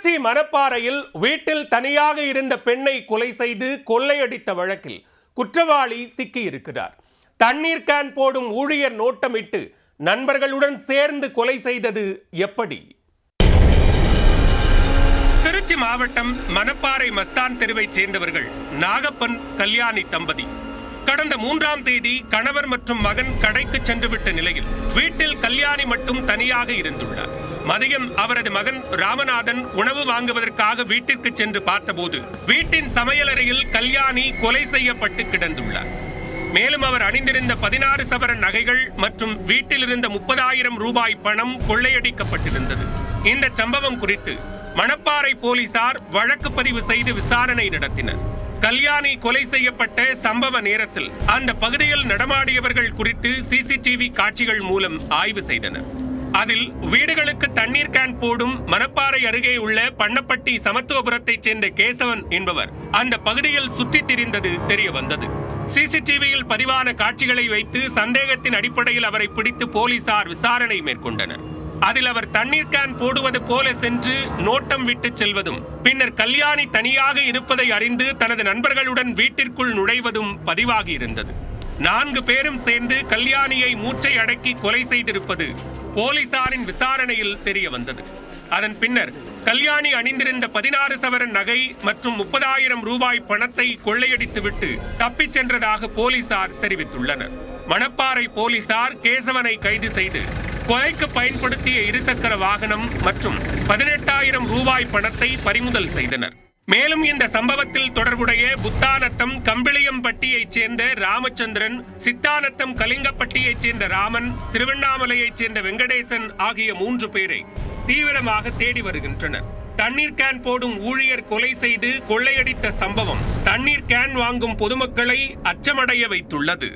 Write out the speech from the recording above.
திருச்சி மணப்பாறையில் வீட்டில் தனியாக இருந்த பெண்ணை கொலை செய்து கொள்ளையடித்த வழக்கில் குற்றவாளி சிக்கியிருக்கிறார். தண்ணீர் கேன் போடும் ஊழியர் நோட்டமிட்டு நண்பர்களுடன் சேர்ந்து கொலை செய்தது எப்படி? திருச்சி மாவட்டம் மணப்பாறை மஸ்தான் தெருவைச் சேர்ந்தவர்கள் நாகப்பன் கல்யாணி தம்பதி. கடந்த 3ஆம் தேதி கணவர் மற்றும் மகன் கடைக்கு சென்றுவிட்ட நிலையில் வீட்டில் கல்யாணி மட்டும் தனியாக இருந்துள்ளார். மதியம் அவரது மகன் ராமநாதன் உணவு வாங்குவதற்காக வீட்டிற்கு சென்று பார்த்தபோது வீட்டின் சமையலறையில் கல்யாணி கொலை செய்யப்பட்டு கிடந்துள்ளார். மேலும் அவர் அணிந்திருந்த 16 சவரன் நகைகள் மற்றும் வீட்டில் இருந்த 30,000 ரூபாய் பணம் கொள்ளையடிக்கப்பட்டிருந்தது. இந்த சம்பவம் குறித்து மணப்பாறை போலீசார் வழக்கு பதிவு செய்து விசாரணை நடத்தினர். கல்யாணி கொலை செய்யப்பட்ட சம்பவ நேரத்தில் அந்த பகுதியில் நடமாடியவர்கள் குறித்து சிசிடிவி காட்சிகள் மூலம் ஆய்வு செய்தனர். அதில் வீடுகளுக்கு தண்ணீர் கேன் போடும் மணப்பாறை அருகே உள்ள பண்ணப்பட்டி சமத்துவபுரத்தைச் சேர்ந்த கேசவன் என்பவர் அந்த பகுதியில் சுற்றித் திரிந்தது தெரிய வந்தது. சிசிடிவியில் பதிவான காட்சிகளை வைத்து சந்தேகத்தின் அடிப்படையில் அவரை பிடித்து போலீசார் விசாரணை மேற்கொண்டனர். அதில் அவர் தண்ணீர் கேன் போடுவது போல சென்று நோட்டம் விட்டு செல்வதும் பின்னர் கல்யாணி தனியாக இருப்பதை அறிந்து தனது நண்பர்களுடன் வீட்டிற்குள் நுழைவதும் பதிவாகி இருந்தது. 4 பேரும் சேர்ந்து கல்யாணியை மூச்சை அடக்கி கொலை செய்திருப்பது போலீசாரின் விசாரணையில் தெரிய வந்தது. அதன் பின்னர் கல்யாணி அணிந்திருந்த 16 சவரன் நகை மற்றும் 30,000 ரூபாய் பணத்தை கொள்ளையடித்துவிட்டு தப்பிச் சென்றதாக போலீசார் தெரிவித்துள்ளனர். மணப்பாறை போலீசார் கேசவனை கைது செய்து கொலைக்கு பயன்படுத்திய இருசக்கர வாகனம் மற்றும் 18,000 ரூபாய் பணத்தை பறிமுதல் செய்தனர். மேலும் இந்த சம்பவத்தில் தொடர்புடைய புத்தானத்தம் கம்பிளியம்பட்டியைச் சேர்ந்த ராமச்சந்திரன், சித்தானத்தம் கலிங்கப்பட்டியைச் சேர்ந்த ராமன், திருவண்ணாமலையைச் சேர்ந்த வெங்கடேசன் ஆகிய 3 பேரை தீவிரமாக தேடி வருகின்றனர். தண்ணீர் கேன் போடும் ஊழியர் கொலை செய்து கொள்ளையடித்த சம்பவம் தண்ணீர் கேன் வாங்கும் பொதுமக்களை அச்சமடைய வைத்துள்ளது.